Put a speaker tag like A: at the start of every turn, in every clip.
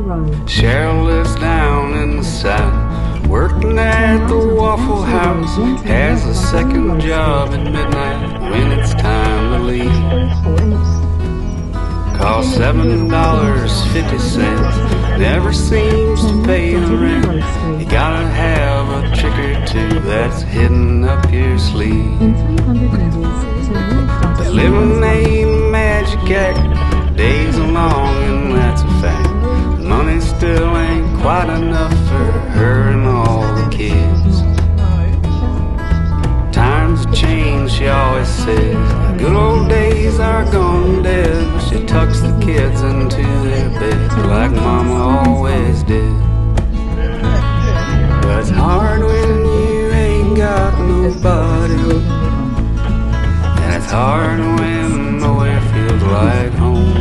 A: Cheryl lives down in the south, working at the Waffle House. Has a second job at midnight when it's time to leave. Costs $7.50, never seems to pay the rent. You gotta have a trick or two that's hidden up your sleeve. The living ain't a magic act, days are long and that's a fact. Money still ain't quite enough for her and all the kids. Times have changed, she always says. The good old days are gone dead. But she tucks the kids into their beds like Mama always did. But it's hard when you ain't got nobody, and it's hard when nowhere feels like home.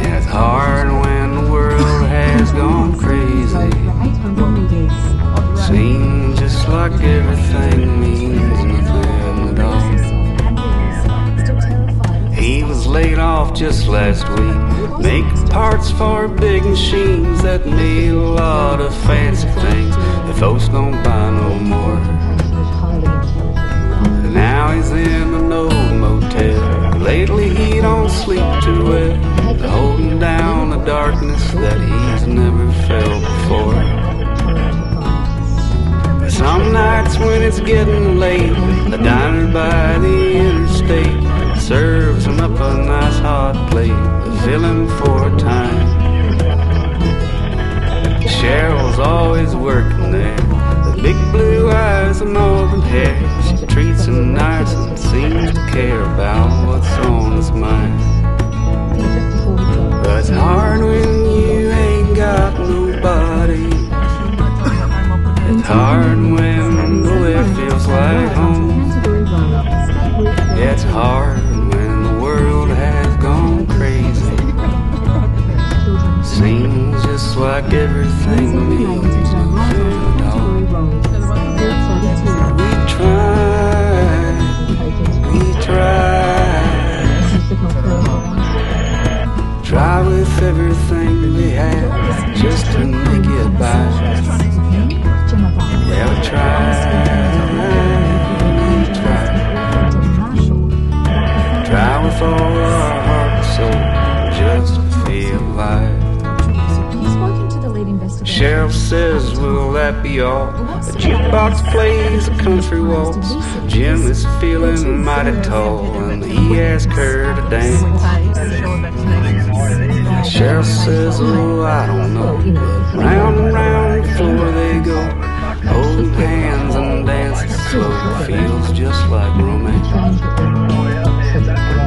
A: And it's hard when the world has gone crazy. Seems just like everything means nothing at all. He was laid off just last week, making parts for big machines that made a lot of fancy things that folks don't buy no more. And now he's in an old motel. Lately he don't sleep too well, holding down the darkness that he's never felt before. Some nights when it's getting late, a diner by the interstate serves him up a nice hot plate to fill him for a time. Cheryl's always working there, the big blue eyes and auburn hair. She treats him nice and seems to care about what's on his mind. But it's hard when you ain't got nobody. It's hard when nowhere feels like home. Yeah, it's hard when the world has gone crazy. Seems just like everything means nothing at all. We try with everything we have just to make it by. Yeah, we try with all our heart and soul just to feel alive. Cheryl says, will that be all? The jukebox plays a country waltz. Jim is feeling mighty tall and he asks her to dance. Cheryl says, oh, I don't know. Round and round the floor they go, holding hands and dancing slow. Feels just like romance.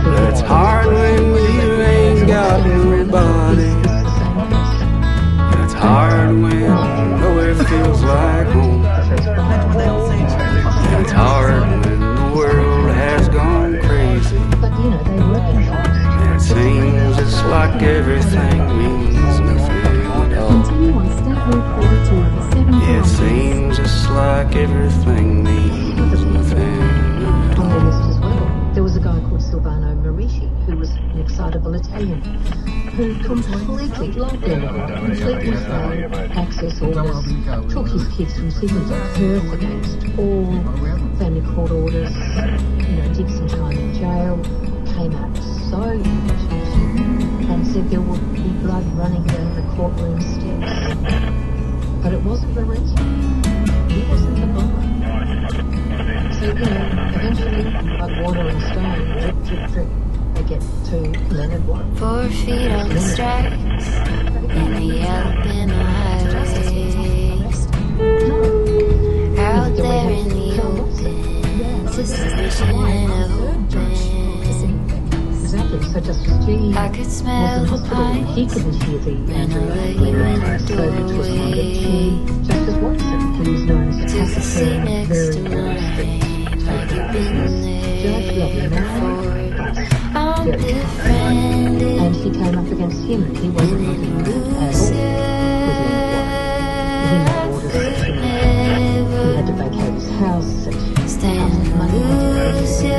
A: But it's hard when you ain't got nobody. And it's hard when nowhere feels like home. And it's hard when the world has gone crazy. And it seems just like everything means nothing at all. Yeah, it seems just like everything means nothing at all.
B: There was a guy called who was an excitable Italian, who completely locked down, completely failed access orders, took his kids from Sydney to Perth against all family court orders, did some time in jail, came out so irritated and said there would be blood running down the courtroom steps. But it wasn't the reason. He wasn't the bomber. So, eventually, like water and stone, drip, drip, drip, they get to Leonard White.
C: 4 feet on the stripes, and a yelp in the highways. Out there in the open, suspicion and open.
B: Exactly, so Justice G
C: I could smell
B: was in
C: the
B: hospital. He
C: pines
B: couldn't hear the
C: when I
B: Andrew
C: let you
B: Blair
C: in the
B: so which was minded to
C: doorway.
B: Justice Watson, who was known as a
C: Took a seat
B: taciturn,
C: next
B: very,
C: to
B: very
C: mine,
B: strict
C: like you've been
B: Judge, lovely
C: there
B: man,
C: before.
B: but
C: I'm
B: very careful.
C: befriended.
B: And he came up against him, and he wasn't looking good at all with Leonard White. He made orders that he had to vacate his house, and
C: Stand
B: money went to prison.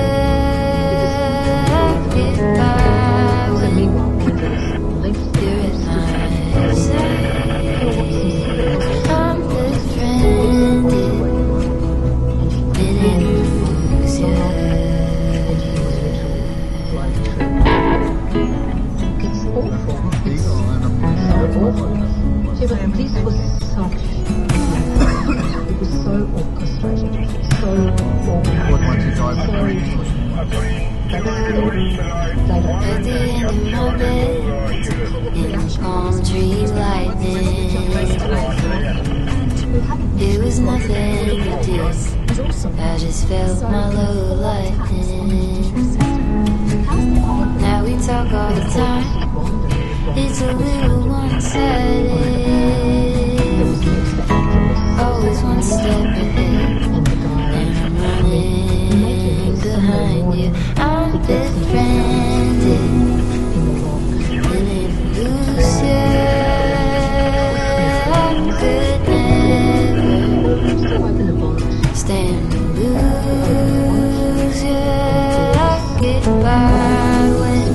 B: So meanwhile, Andrew was left
C: You're at mine. At the end of my bed, in palm tree lightning. It was nothing to do. I just felt my low lightning. Now we talk all the time. It's a little one-sided. Always one step ahead, and I'm running behind you. I'm befriended in an illusion. Could never stand to lose you. I get by when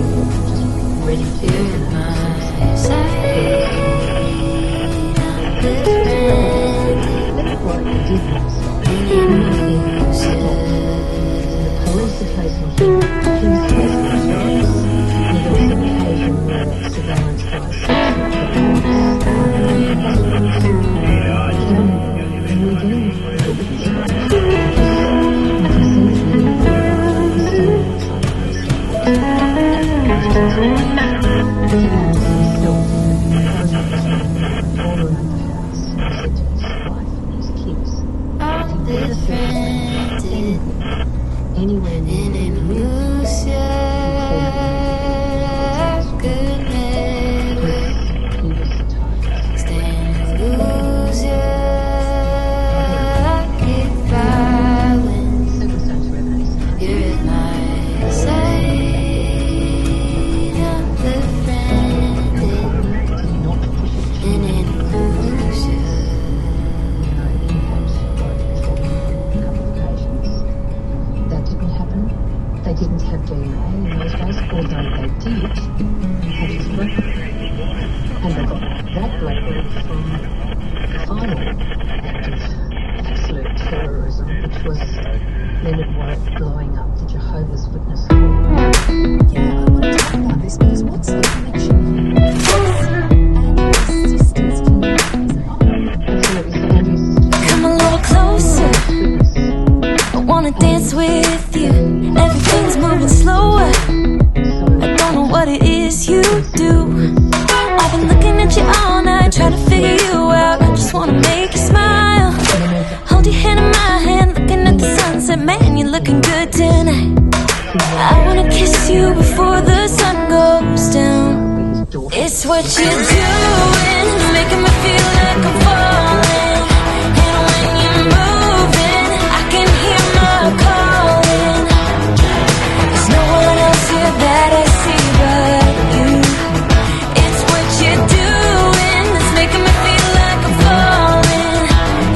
C: you're in my sight. I'm befriended in an illusion.
B: Anywhere in an illusion, good never stand illusion, get by when you're at my side. I'm befriended in an illusion. They didn't have DNA in those days, although they did have his blood. And they got that blood from the final act of absolute terrorism, which was Leonard Warwick blowing up the Jehovah's Witness hall.
D: Yeah, I want to talk about this because what's the connection here? And resistance to
B: Absolutely, so Andrew's sister.
C: Come a little closer. I wanna dance with you. Everything's moving slower. I don't know what it is you do. I've been looking at you all night, trying to figure you out. I just wanna make you smile. Hold your hand in my hand, looking at the sunset. Man, you're looking good tonight. I wanna kiss you before the sun goes down. It's what you're doing, making me feel like I'm falling. And when you're moving, I can hear my calling. There's no one else here that I see but you. It's what you're doing that's making me feel like I'm falling.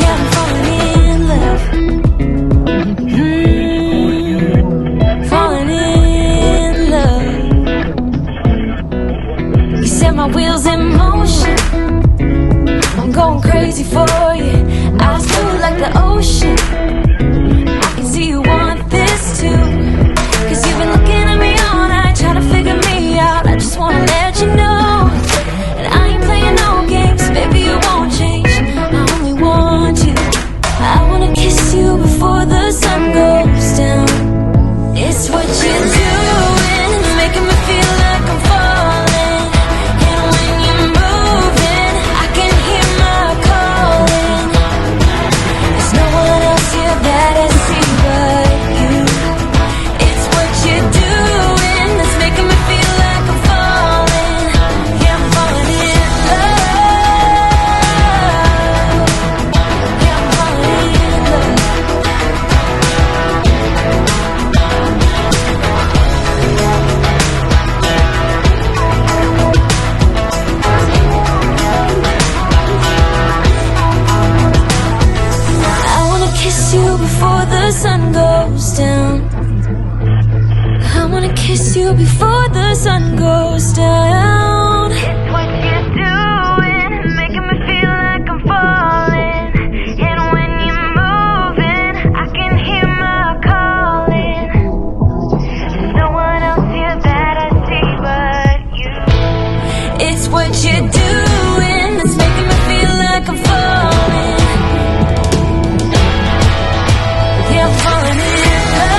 C: Yeah, I'm falling in love. You set my wheels in motion. I'm going crazy for you. Eyes blue like the ocean. I can see you want this too. Cause you've been looking at me all night, trying to figure me out. I just wanna let you know that I ain't playing no games. Baby, you won't change, I only want you. I wanna kiss you before the sun goes down. It's what you're doing, making me feel like I'm falling. And when you're moving, I can hear my calling. There's no one else here that I see but you. It's what you're doing that's making me feel like I'm falling. Yeah, I'm falling in love. Yeah, I'm falling in love. I wanna kiss you before the sun goes down. I wanna kiss you before the sun goes down. It's what you're doing, making me feel like I'm falling. And when you're moving, I can hear my calling. There's no one else here that I see but you. It's what you're doing that's making me feel like I'm falling. Yeah, I'm falling in love.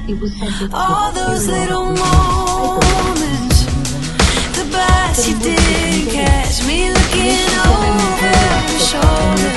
B: It was as if
C: All those little moments, the bites you did catch me looking over your shoulder.